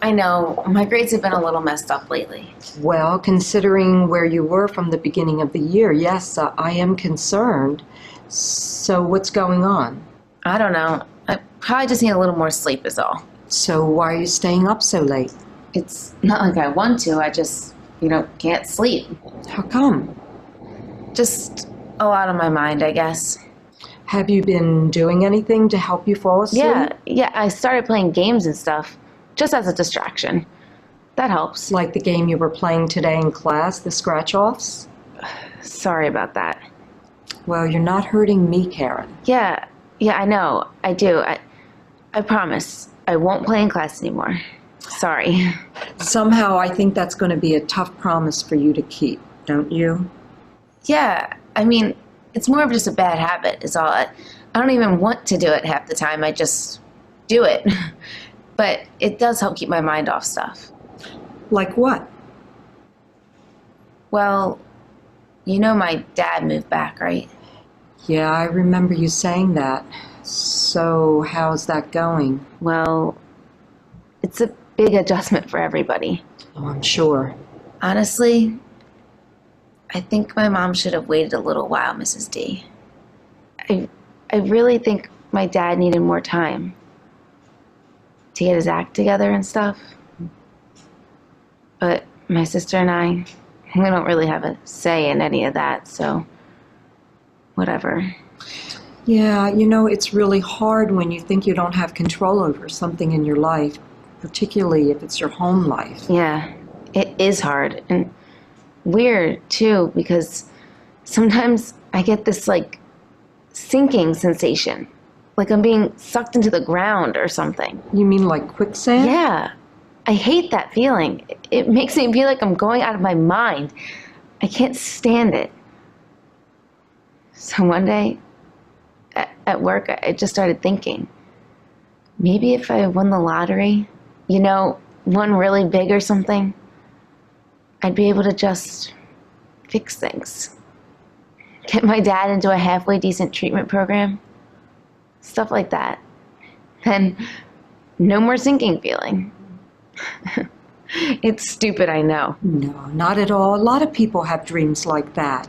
I know. My grades have been a little messed up lately. Well, considering where you were from the beginning of the year, yes, I am concerned. So what's going on? I don't know. I probably just need a little more sleep is all. So why are you staying up so late? It's not like I want to. I just, can't sleep. How come? Just a lot on my mind, I guess. Have you been doing anything to help you fall asleep? Yeah, I started playing games and stuff, just as a distraction. That helps. Like the game you were playing today in class, the scratch-offs? Sorry about that. Well, you're not hurting me, Karen. Yeah, I know. I do. I promise. I won't play in class anymore. Sorry. Somehow I think that's going to be a tough promise for you to keep, don't you? Yeah, it's more of just a bad habit is all. I don't even want to do it half the time. I just do it. But it does help keep my mind off stuff. Like what? Well, my dad moved back, right? Yeah, I remember you saying that. So, how's that going? Well, it's a big adjustment for everybody. Oh, I'm sure. Honestly, I think my mom should have waited a little while, Mrs. D. I really think my dad needed more time to get his act together and stuff. But my sister and we don't really have a say in any of that, so whatever. Yeah, it's really hard when you think you don't have control over something in your life, particularly if it's your home life. Yeah, it is hard and weird too, because sometimes I get this sinking sensation, like I'm being sucked into the ground or something. You mean like quicksand? Yeah, I hate that feeling. It makes me feel like I'm going out of my mind. I can't stand it. So one day at work, I just started thinking, maybe if I won the lottery, won really big or something, I'd be able to just fix things. Get my dad into a halfway decent treatment program. Stuff like that. Then no more sinking feeling. It's stupid, I know. No, not at all. A lot of people have dreams like that.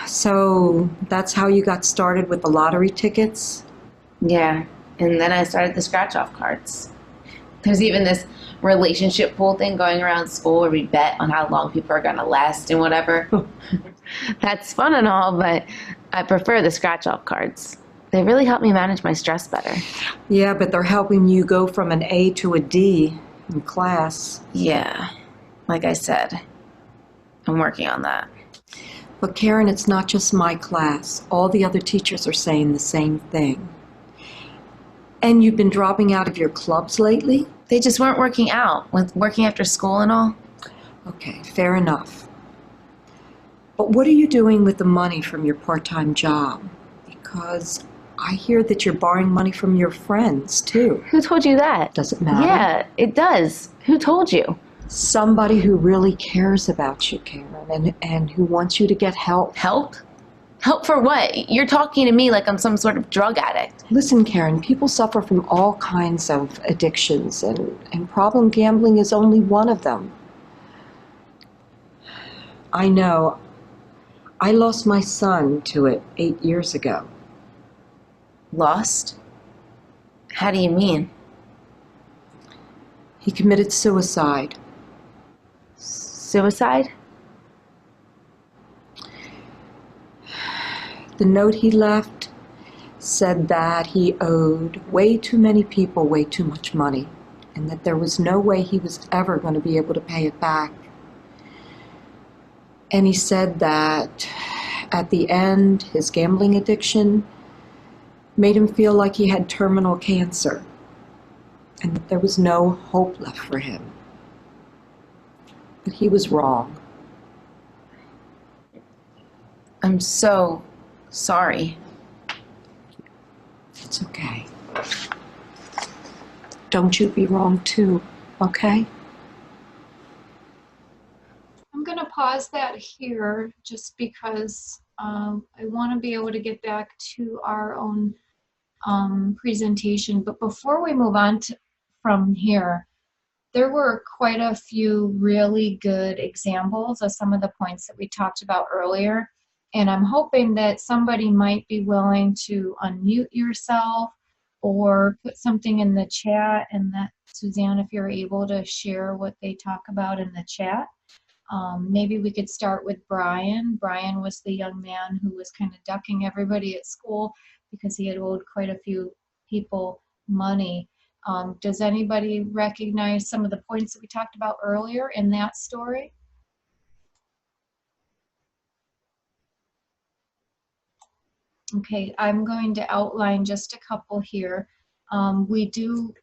So that's how you got started with the lottery tickets? Yeah, and then I started the scratch-off cards. There's even this relationship pool thing going around school where we bet on how long people are going to last and whatever. That's fun and all, but I prefer the scratch-off cards. They really help me manage my stress better. Yeah, but they're helping you go from an A to a D in class. Yeah, like I said, I'm working on that. But Karen, it's not just my class. All the other teachers are saying the same thing. And you've been dropping out of your clubs lately? They just weren't working out with working after school and all. Okay, fair enough. But what are you doing with the money from your part-time job? Because I hear that you're borrowing money from your friends, too. Who told you that? Does it matter? Yeah, it does. Who told you? Somebody who really cares about you, Karen, and who wants you to get help. Help? Help for what? You're talking to me like I'm some sort of drug addict. Listen, Karen, people suffer from all kinds of addictions, and problem gambling is only one of them. I know. I lost my son to it 8 years ago. Lost? How do you mean? He committed suicide. Suicide? The note he left said that he owed way too many people way too much money, and that there was no way he was ever going to be able to pay it back. And he said that at the end, his gambling addiction made him feel like he had terminal cancer, and that there was no hope left for him. But he was wrong. I'm so sorry. It's okay. Don't you be wrong too, okay? I'm going to pause that here just because I want to be able to get back to our own presentation. But before we move on from here, there were quite a few really good examples of some of the points that we talked about earlier. And I'm hoping that somebody might be willing to unmute yourself or put something in the chat, and that, Suzanne, if you're able to share what they talk about in the chat. Maybe we could start with Brian. Brian was the young man who was kind of ducking everybody at school because he had owed quite a few people money. Does anybody recognize some of the points that we talked about earlier in that story? Okay, I'm going to outline just a couple here. We do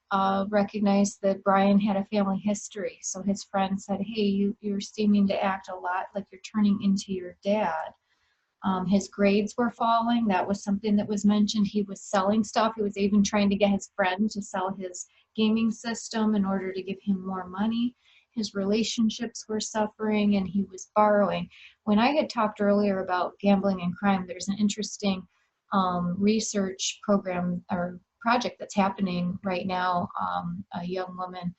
recognize that Brian had a family history. So his friend said, hey, you're seeming to act a lot like you're turning into your dad. His grades were falling. That was something that was mentioned. He was selling stuff. He was even trying to get his friend to sell his gaming system in order to give him more money. His relationships were suffering, and he was borrowing. When I had talked earlier about gambling and crime, there's an interesting research program or project that's happening right now. A young woman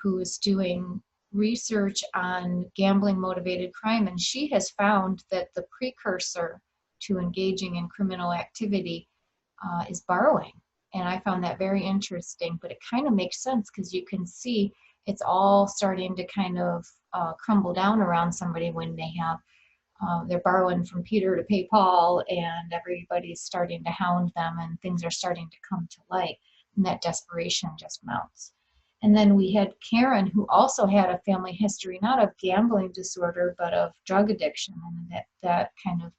who is doing research on gambling motivated crime, and she has found that the precursor to engaging in criminal activity is borrowing. And I found that very interesting, but it kind of makes sense because you can see it's all starting to kind of crumble down around somebody when they have they're borrowing from Peter to pay Paul, and everybody's starting to hound them, and things are starting to come to light, and that desperation just mounts. And then we had Karen, who also had a family history, not of gambling disorder, but of drug addiction. And that kind of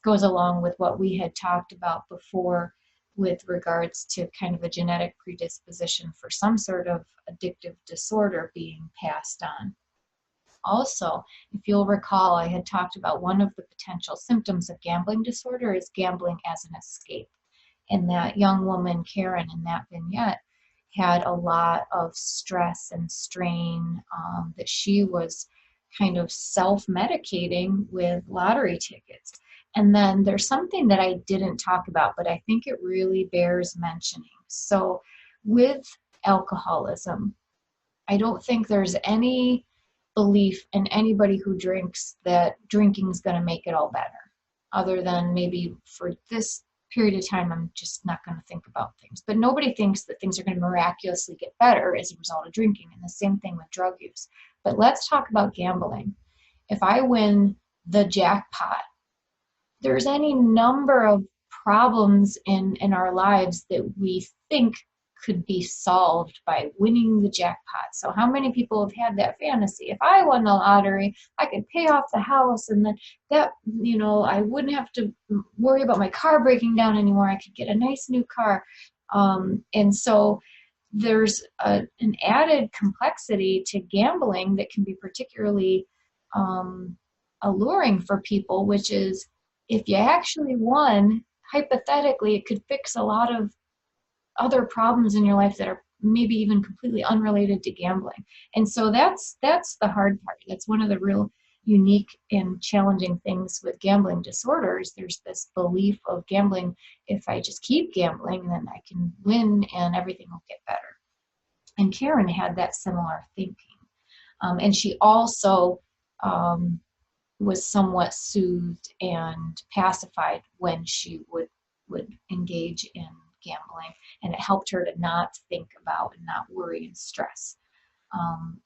goes along with what we had talked about before with regards to kind of a genetic predisposition for some sort of addictive disorder being passed on. Also, if you'll recall, I had talked about one of the potential symptoms of gambling disorder is gambling as an escape. And that young woman, Karen, in that vignette, had a lot of stress and strain, that she was kind of self-medicating with lottery tickets. And then there's something that I didn't talk about, but I think it really bears mentioning. So with alcoholism, I don't think there's any belief in anybody who drinks that drinking is going to make it all better, other than maybe for this period of time, I'm just not going to think about things. But nobody thinks that things are going to miraculously get better as a result of drinking, and the same thing with drug use. But let's talk about gambling. If I win the jackpot, there's any number of problems in our lives that we think could be solved by winning the jackpot. So how many people have had that fantasy? If I won the lottery, I could pay off the house, and then that, I wouldn't have to worry about my car breaking down anymore. I could get a nice new car. And so there's an added complexity to gambling that can be particularly alluring for people, which is if you actually won, hypothetically, it could fix a lot of other problems in your life that are maybe even completely unrelated to gambling. And so that's the hard part. That's one of the real unique and challenging things with gambling disorders. There's this belief of gambling, if I just keep gambling, then I can win and everything will get better. And Karen had that similar thinking. And she also was somewhat soothed and pacified when she would engage in gambling, and it helped her to not think about and not worry and stress.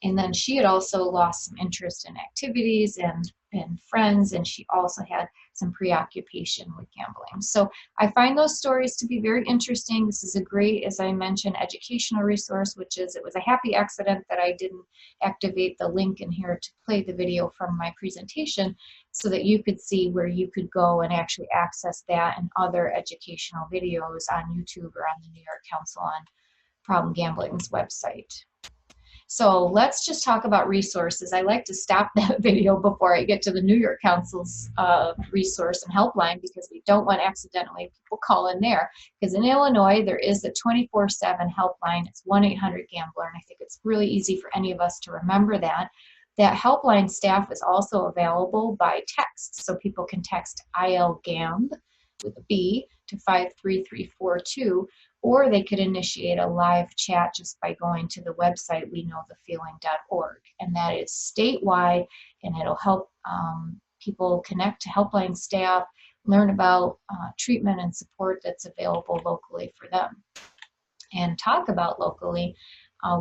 And then she had also lost some interest in activities and friends, and she also had some preoccupation with gambling. So I find those stories to be very interesting. This is a great, as I mentioned, educational resource, which is, it was a happy accident that I didn't activate the link in here to play the video from my presentation, so that you could see where you could go and actually access that and other educational videos on YouTube or on the New York Council on Problem Gambling's website. So let's just talk about resources. I like to stop that video before I get to the New York Council's resource and helpline, because we don't want accidentally people call in there. Because in Illinois, there is a 24/7 helpline. It's 1-800-GAMBLER, and I think it's really easy for any of us to remember that. That helpline staff is also available by text, so people can text ILGAMB with a B to 53342, or they could initiate a live chat just by going to the website weknowthefeeling.org, and that is statewide, and it'll help people connect to helpline staff, learn about treatment and support that's available locally for them. And talk about locally,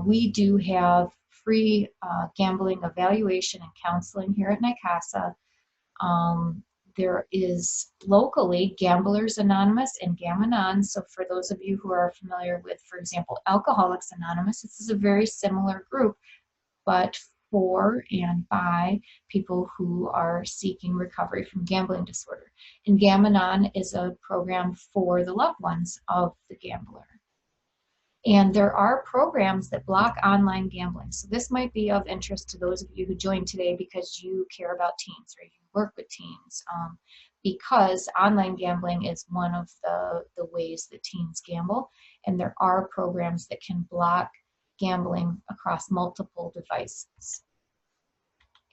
we do have free gambling evaluation and counseling here at NYCASA. There is locally Gamblers Anonymous and Gam-Anon. So for those of you who are familiar with, for example, Alcoholics Anonymous, this is a very similar group, but for and by people who are seeking recovery from gambling disorder. And Gam-Anon is a program for the loved ones of the gambler. And there are programs that block online gambling. So this might be of interest to those of you who joined today because you care about teens or you work with teens, because online gambling is one of the ways that teens gamble. And there are programs that can block gambling across multiple devices.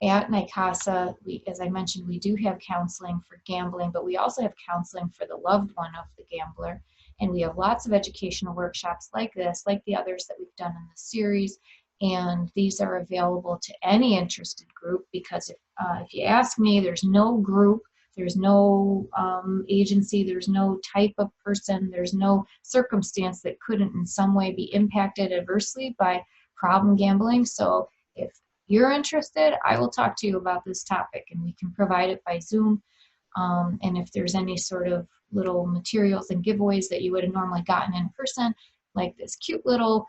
At NYCASA, as I mentioned, we do have counseling for gambling, but we also have counseling for the loved one of the gambler. And we have lots of educational workshops like this, like the others that we've done in the series. And these are available to any interested group, because if you ask me, there's no group, there's no agency, there's no type of person, there's no circumstance that couldn't in some way be impacted adversely by problem gambling. So if you're interested, I will talk to you about this topic, and we can provide it by Zoom. And if there's any sort of little materials and giveaways that you would have normally gotten in person, like this cute little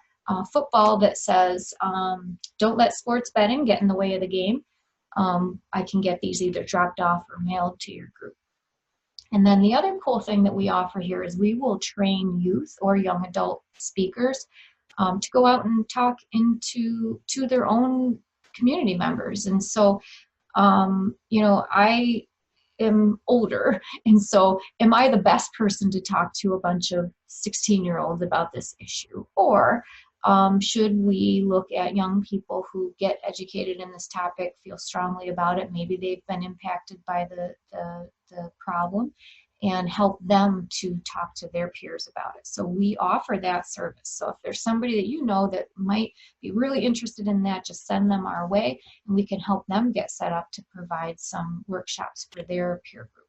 football that says, don't let sports betting get in the way of the game, I can get these either dropped off or mailed to your group. And then the other cool thing that we offer here is we will train youth or young adult speakers to go out and talk to their own community members. And so, I am older, and so am I the best person to talk to a bunch of 16-year-olds about this issue? Or Should we look at young people who get educated in this topic, feel strongly about it, maybe they've been impacted by the problem, and help them to talk to their peers about it. So we offer that service. So if there's somebody that you know that might be really interested in that, just send them our way, and we can help them get set up to provide some workshops for their peer group.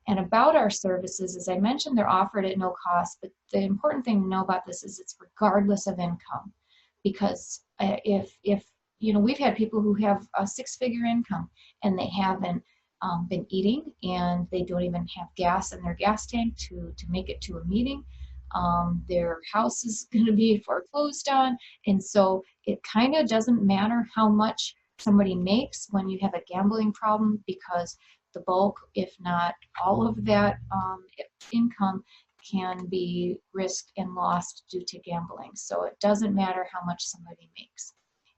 And about our services, as I mentioned, they're offered at no cost, but the important thing to know about this is it's regardless of income. Because if you know, we've had people who have a 6-figure income and they haven't been eating, and they don't even have gas in their gas tank to make it to a meeting. Their house is going to be foreclosed on, and so it kind of doesn't matter how much somebody makes when you have a gambling problem, because the bulk, if not all of that income, can be risked and lost due to gambling. So it doesn't matter how much somebody makes.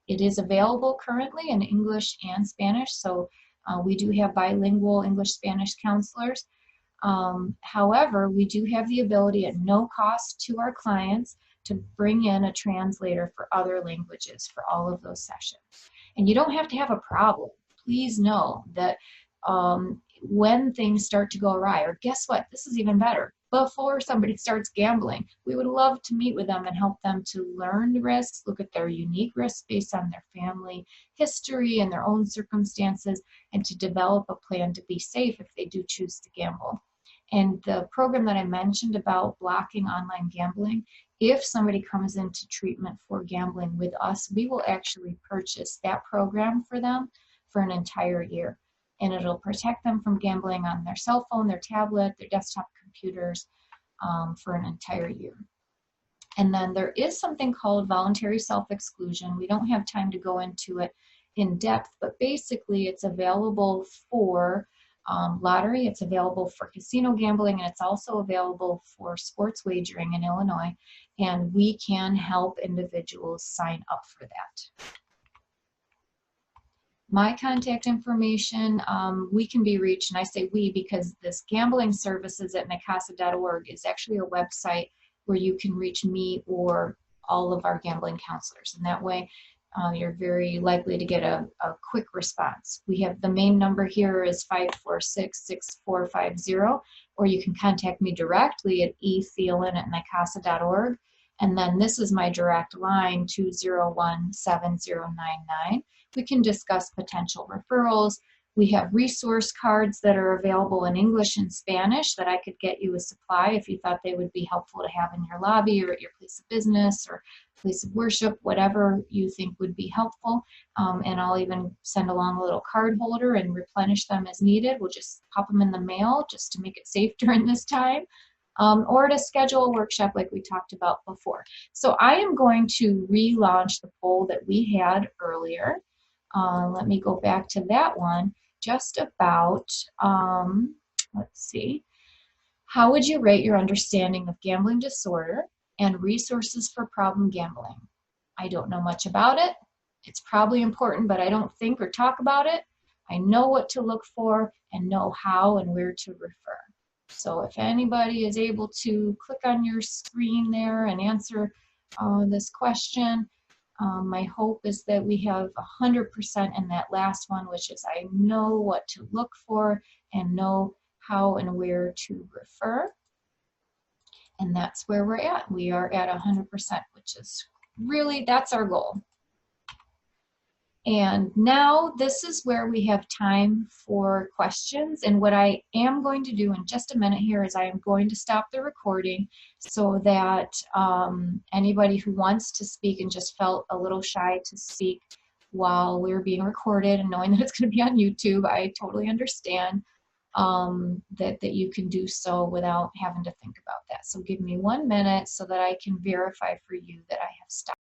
It is available currently in English and Spanish, so we do have bilingual English-Spanish counselors. However, we do have the ability at no cost to our clients to bring in a translator for other languages for all of those sessions. And you don't have to have a problem. Please know that when things start to go awry, or guess what, this is even better, before somebody starts gambling, we would love to meet with them and help them to learn the risks, look at their unique risks based on their family history and their own circumstances, and to develop a plan to be safe if they do choose to gamble. And the program that I mentioned about blocking online gambling, if somebody comes into treatment for gambling with us, we will actually purchase that program for them for an entire year. And it'll protect them from gambling on their cell phone, their tablet, their desktop computers for an entire year. And then there is something called voluntary self-exclusion. We don't have time to go into it in depth, but basically it's available for lottery, it's available for casino gambling, and it's also available for sports wagering in Illinois. And we can help individuals sign up for that. My contact information, we can be reached, and I say we because this gambling services at micasa.org is actually a website where you can reach me or all of our gambling counselors. And that way you're very likely to get a quick response. We have the main number here is 546-6450, or you can contact me directly at ethielen@micasa.org. And then this is my direct line, 201-7099. We can discuss potential referrals. We have resource cards that are available in English and Spanish that I could get you a supply if you thought they would be helpful to have in your lobby or at your place of business or place of worship, whatever you think would be helpful. And I'll even send along a little card holder and replenish them as needed. We'll just pop them in the mail just to make it safe during this time. Or to schedule a workshop like we talked about before. So I am going to relaunch the poll that we had earlier. Let me go back to that one, just about, let's see, how would you rate your understanding of gambling disorder and resources for problem gambling? I don't know much about it. It's probably important, but I don't think or talk about it. I know what to look for and know how and where to refer. So if anybody is able to click on your screen there and answer this question, my hope is that we have 100% in that last one, which is I know what to look for and know how and where to refer. And that's where we're at. We are at 100%, which is really, that's our goal. And now this is where we have time for questions. And what I am going to do in just a minute here is I am going to stop the recording so that anybody who wants to speak and just felt a little shy to speak while we're being recorded and knowing that it's going to be on YouTube, I totally understand that you can do so without having to think about that. So give me 1 minute so that I can verify for you that I have stopped.